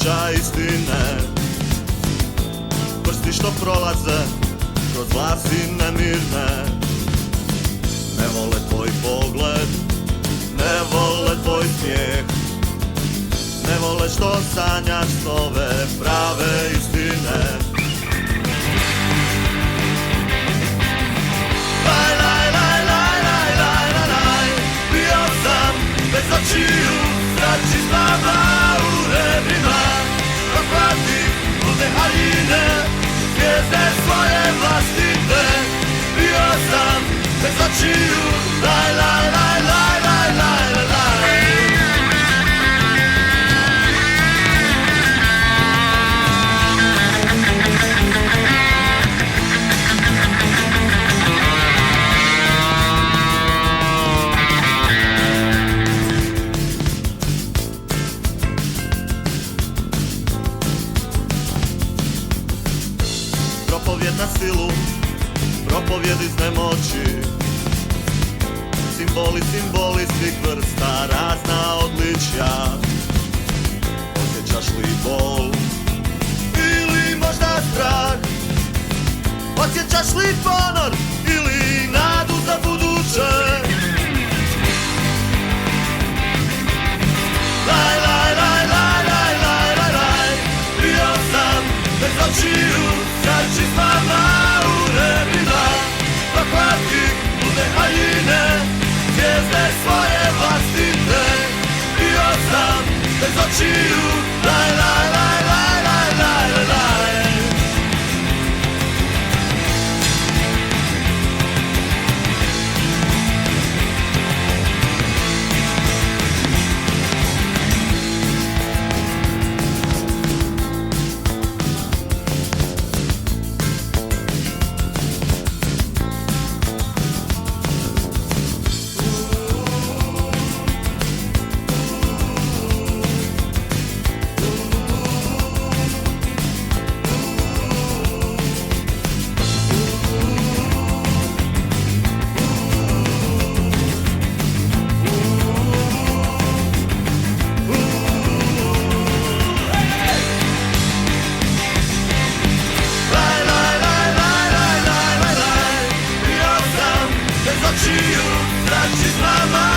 osjećaj istine. Prsti što prolaze kroz glasine mirne, ne vole tvoj pogled, ne vole tvoj smijeh, ne vole što sanjaš snove prave istine. Laj, laj, laj, laj, laj, laj, laj, laj, bio sam bez očiju, zrači s nama u rebima, proklati lude haljine, zvijezde svoje vlastite. Bio sam bez očiju, laj, laj, laj, laj, laj, laj, laj, laj. Propovjed na silu, propovjed iz nemoći, simboli, simboli svih vrsta, razna odličja. Osjećaš li bol ili možda strah? Osjećaš li ponor ili nadu za buduće? Laj, laj, laj, laj, laj, laj, laj, laj, bio sam bez očiju, zrači s vama u nebima, proklati lude haljine, zvijezde svoje vlastite. Bio sam bez očiju, laj, laj, laj, laj, laj, laj, laj, laj. Zrači s vama